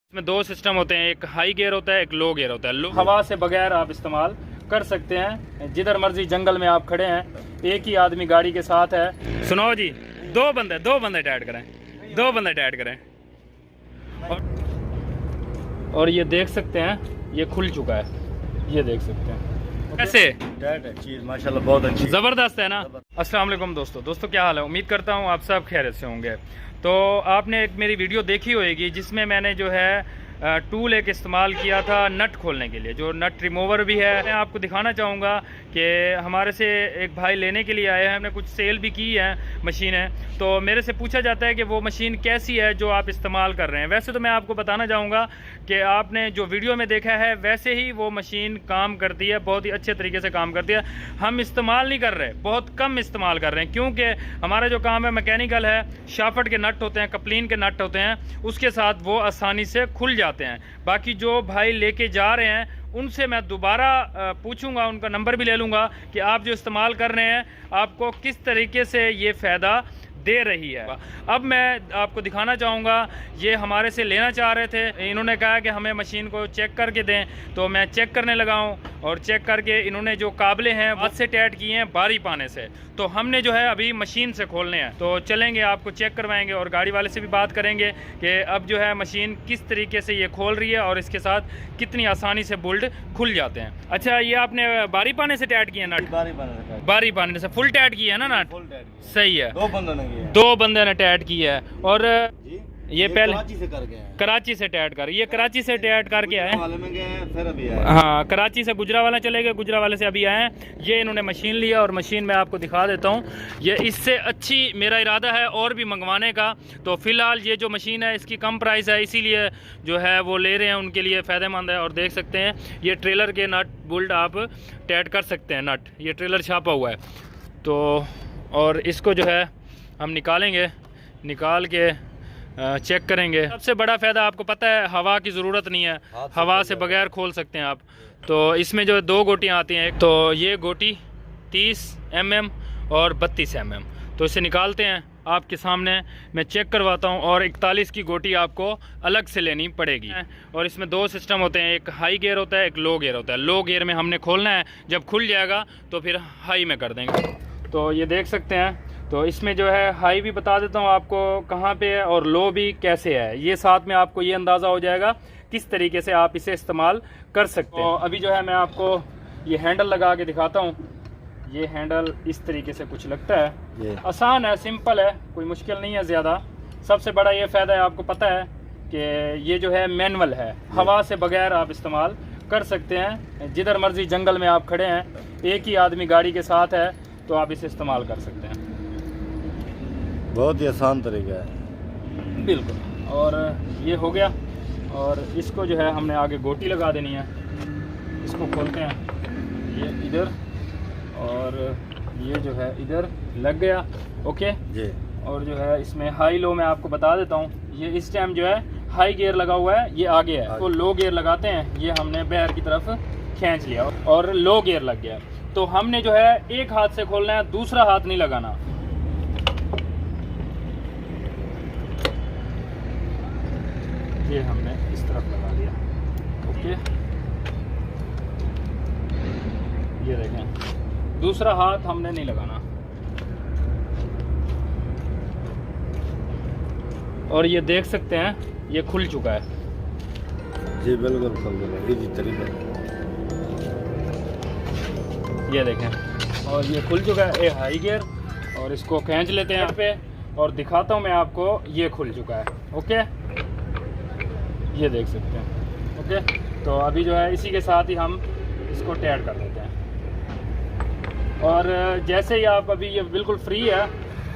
इसमें दो सिस्टम होते हैं, एक हाई गियर होता है, एक लो गियर होता है। हवा से बगैर आप इस्तेमाल कर सकते हैं, जिधर मर्जी जंगल में आप खड़े हैं, एक ही आदमी गाड़ी के साथ है। सुनाओ जी, दो बंदे टाइट करें, दो बंदे टाइट करें। और ये देख सकते हैं, ये खुल चुका है, ये देख सकते हैं कैसे चीज माशाल्लाह बहुत अच्छी जबरदस्त है ना। अस्सलाम वालेकुम दोस्तों क्या हाल है। उम्मीद करता हूँ आप सब खैरियत से होंगे। तो आपने एक मेरी वीडियो देखी होगी जिसमें मैंने जो है टूल एक इस्तेमाल किया था नट खोलने के लिए, जो नट रिमूवर भी है। मैं आपको दिखाना चाहूँगा कि हमारे से एक भाई लेने के लिए आए हैं, हमने कुछ सेल भी की है मशीनें। तो मेरे से पूछा जाता है कि वो मशीन कैसी है जो आप इस्तेमाल कर रहे हैं। वैसे तो मैं आपको बताना चाहूँगा कि आपने जो वीडियो में देखा है वैसे ही वो मशीन काम करती है, बहुत ही अच्छे तरीके से काम करती है। हम इस्तेमाल नहीं कर रहे, बहुत कम इस्तेमाल कर रहे हैं, क्योंकि हमारा जो काम है मैकेनिकल है। शाफ्ट के नट होते हैं, कपलिन के नट होते हैं, उसके साथ वो आसानी से खुल जाते हैं। बाकी जो भाई लेके जा रहे हैं उनसे मैं दोबारा पूछूंगा, उनका नंबर भी ले लूँगा कि आप जो इस्तेमाल कर रहे हैं आपको किस तरीके से ये फ़ायदा दे रही है। अब मैं आपको दिखाना चाहूँगा, ये हमारे से लेना चाह रहे थे, इन्होंने कहा कि हमें मशीन को चेक करके दें, तो मैं चेक करने लगा हूँ। और चेक करके इन्होंने जो काबले हैं हाथ से टाइट किए हैं बारी पाने से, तो हमने जो है अभी मशीन से खोलने हैं। तो चलेंगे, आपको चेक करवाएंगे और गाड़ी वाले से भी बात करेंगे कि अब जो है मशीन किस तरीके से ये खोल रही है और इसके साथ कितनी आसानी से बोल्ट खुल जाते हैं। अच्छा, ये आपने बारी पाने से टाइट किया नट? बारी पाने से फुल टाइट किया है ना नट? सही है, दो बंदे ने टाइट किया है। और ये पहले कराची से कर गए, कराची से टाइट कर, ये कराची से टाइट करके आए हैं। फिर अभी आए। हाँ, कराची से गुजरावाला चले गए, गुजरावाले से अभी आए हैं। ये इन्होंने मशीन लिया और मशीन मैं आपको दिखा देता हूँ। ये इससे अच्छी मेरा इरादा है और भी मंगवाने का। तो फ़िलहाल ये जो मशीन है इसकी कम प्राइस है, इसीलिए जो है वो ले रहे हैं, उनके लिए फ़ायदेमंद है। और देख सकते हैं ये ट्रेलर के नट बोल्ट आप टाइट कर सकते हैं, नट ये ट्रेलर छापा हुआ है। तो और इसको जो है हम निकालेंगे, निकाल के चेक करेंगे। सबसे बड़ा फ़ायदा आपको पता है, हवा की ज़रूरत नहीं है, हवा से बगैर खोल सकते हैं आप। तो इसमें जो दो गोटियाँ आती हैं, तो ये गोटी 30 mm और 32 mm। तो इसे निकालते हैं, आपके सामने मैं चेक करवाता हूँ। और 41 की गोटी आपको अलग से लेनी पड़ेगी। और इसमें दो सिस्टम होते हैं, एक हाई गियर होता है, एक लो गियर होता है। लो गियर में हमने खोलना है, जब खुल जाएगा तो फिर हाई में कर देंगे। तो ये देख सकते हैं, तो इसमें जो है हाई भी बता देता हूँ आपको कहाँ पे है और लो भी कैसे है। ये साथ में आपको ये अंदाज़ा हो जाएगा किस तरीके से आप इसे इस्तेमाल कर सकते हैं। तो अभी जो है मैं आपको ये हैंडल लगा के दिखाता हूँ। ये हैंडल इस तरीके से कुछ लगता है, आसान है, सिंपल है, कोई मुश्किल नहीं है ज़्यादा। सबसे बड़ा ये फ़ायदा है, आपको पता है कि ये जो है मैनुअल है, हवा से बगैर आप इस्तेमाल कर सकते हैं, जिधर मर्जी जंगल में आप खड़े हैं, एक ही आदमी गाड़ी के साथ है, तो आप इसे इस्तेमाल कर सकते हैं। बहुत ही आसान तरीका है, बिल्कुल। और ये हो गया, और इसको जो है हमने आगे गोटी लगा देनी है। इसको खोलते हैं, ये इधर और ये जो है इधर लग गया। ओके जी। और जो है इसमें हाई लो मैं आपको बता देता हूँ। ये इस टाइम जो है हाई गियर लगा हुआ है, ये आगे है। तो लो गियर लगाते हैं, ये हमने बाहर की तरफ खींच लिया और लो गियर लग गया। तो हमने जो है एक हाथ से खोलना है, दूसरा हाथ नहीं लगाना। ये हमने इस तरफ लगा दिया। ओके, ये देखें, दूसरा हाथ हमने नहीं लगाना। और ये देख सकते हैं ये खुल चुका है। जी बिल्कुल खुल गया, इजी तरीका। ये देखें, और ये खुल चुका है, ये हाई गियर। और इसको खींच लेते हैं यहाँ पे और दिखाता हूँ मैं आपको, ये खुल चुका है। ओके, ये देख सकते हैं। ओके, तो अभी जो है इसी के साथ ही हम इसको टाइट कर देते हैं। और जैसे ही आप अभी ये बिल्कुल फ्री है,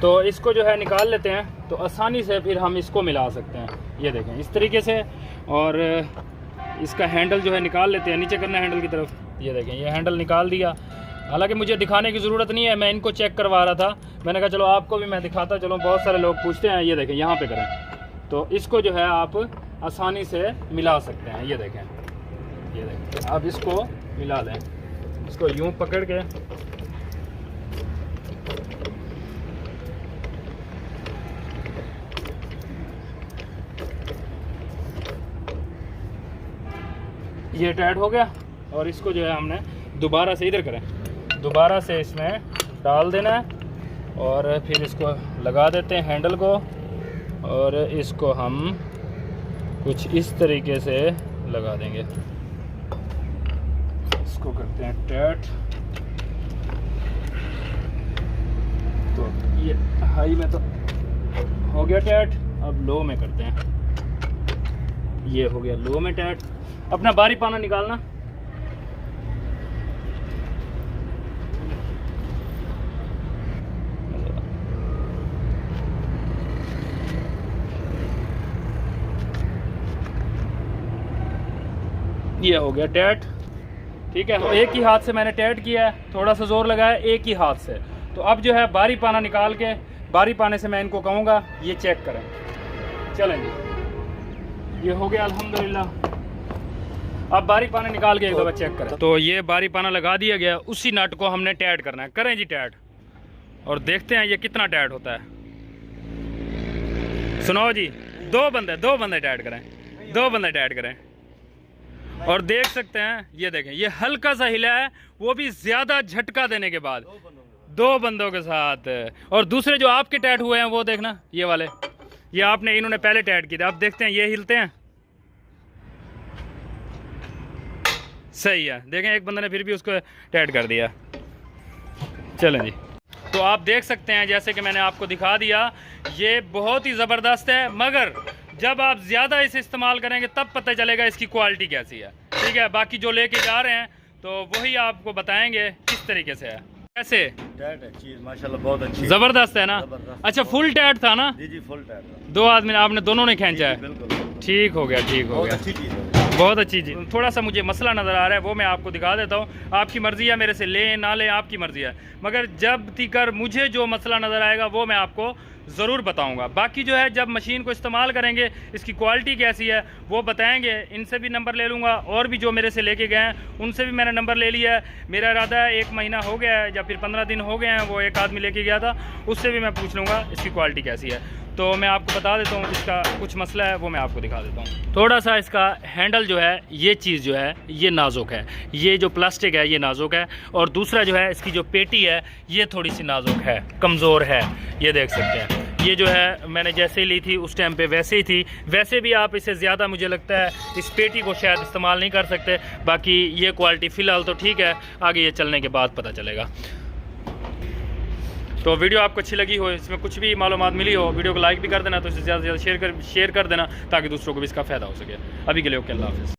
तो इसको जो है निकाल लेते हैं, तो आसानी से फिर हम इसको मिला सकते हैं। ये देखें इस तरीके से। और इसका हैंडल जो है निकाल लेते हैं, नीचे करना है हैंडल की तरफ। ये देखें, ये हैंडल निकाल दिया। हालांकि मुझे दिखाने की ज़रूरत नहीं है, मैं इनको चेक करवा रहा था। मैंने कहा चलो आपको भी मैं दिखाता चलो, बहुत सारे लोग पूछते हैं। ये देखें, यहाँ पे करें तो इसको जो है आप आसानी से मिला सकते हैं। ये देखें, ये देखें, अब इसको मिला लें। इसको यूं पकड़ के ये टाइट हो गया और इसको जो है हमने दोबारा से इधर करें, दोबारा से इसमें डाल देना है और फिर इसको लगा देते हैं हैंडल को और इसको हम कुछ इस तरीके से लगा देंगे। इसको करते हैं टाइट। तो ये हाई में तो हो गया टाइट, अब लो में करते हैं। ये हो गया लो में टाइट। अपना बारी पाना निकालना। ये हो गया टाइट, ठीक है। एक ही हाथ से मैंने टाइट किया है, थोड़ा सा जोर लगाया एक ही हाथ से। तो अब जो है बारी पाना निकाल के, बारी पाने से मैं इनको कहूँगा ये चेक करें। चलेंगे, ये हो गया अल्हम्दुलिल्लाह। अब बारी पाना निकाल के एक दफ़ा चेक करें। तो ये बारी पाना लगा दिया गया, उसी नट को हमने टाइट करना है। करें जी टाइट और देखते हैं ये कितना टाइट होता है। सुनो जी, दो बंदे टाइट करें, 2 बंदे टाइट करें। और देख सकते हैं, ये देखें, ये हल्का सा हिला है, वो भी ज़्यादा झटका देने के बाद 2 बंदों के साथ। और दूसरे जो आपके टाइट हुए हैं वो देखना, ये वाले, ये आपने इन्होंने पहले टाइट किए थे। अब देखते हैं ये हिलते हैं, सही है। देखें एक बंदे ने फिर भी उसको टाइट कर दिया। चलें जी, तो आप देख सकते हैं जैसे कि मैंने आपको दिखा दिया, ये बहुत ही ज़बरदस्त है। मगर जब आप ज़्यादा इसे इस्तेमाल करेंगे तब पता चलेगा इसकी क्वालिटी कैसी है, ठीक है। बाकी जो लेके जा रहे हैं तो वही आपको बताएंगे किस तरीके से है। कैसे टाइट है चीज, माशाल्लाह बहुत अच्छी, ज़बरदस्त है ना। अच्छा, फुल टाइट था ना? जी फुल टाइट था। 2 आदमी आपने दोनों ने खींचा है? बिल्कुल, ठीक हो गया, ठीक हो गया, अच्छी चीज है। बहुत अच्छी चीज़। थोड़ा सा मुझे मसला नज़र आ रहा है, वो मैं आपको दिखा देता हूँ। आपकी मर्ज़ी है, मेरे से लें ना लें आपकी मर्ज़ी है, मगर जब तीकर मुझे जो मसला नज़र आएगा वो मैं आपको ज़रूर बताऊंगा। बाकी जो है जब मशीन को इस्तेमाल करेंगे इसकी क्वालिटी कैसी है वो बताएंगे। इनसे भी नंबर ले लूँगा और भी जो मेरे से लेके गए हैं उनसे भी मैंने नंबर ले लिया है। मेरा इरादा है 1 महीना हो गया है या फिर 15 दिन हो गए हैं, वो एक आदमी लेके गया था, उससे भी मैं पूछ लूँगा इसकी क्वालिटी कैसी है। तो मैं आपको बता देता हूँ, इसका कुछ मसला है वो मैं आपको दिखा देता हूँ। थोड़ा सा इसका हैंडल जो है, ये चीज़ जो है ये नाजुक है, ये जो प्लास्टिक है ये नाजुक है। और दूसरा जो है इसकी जो पेटी है ये थोड़ी सी नाजुक है, कमज़ोर है, ये देख सकते हैं। ये जो है मैंने जैसे ही ली थी उस टाइम पे वैसे ही थी। वैसे भी आप इसे ज़्यादा मुझे लगता है इस पेटी को शायद इस्तेमाल नहीं कर सकते। बाकी ये क्वालिटी फ़िलहाल तो ठीक है, आगे ये चलने के बाद पता चलेगा। तो वीडियो आपको अच्छी लगी हो, इसमें कुछ भी मालूमात मिली हो, वीडियो को लाइक भी कर देना, तो इसे ज़्यादा से ज़्यादा शेयर कर देना ताकि दूसरों को भी इसका फ़ायदा हो सके। अभी के लिए ओके, अल्लाह हाफ़िज़।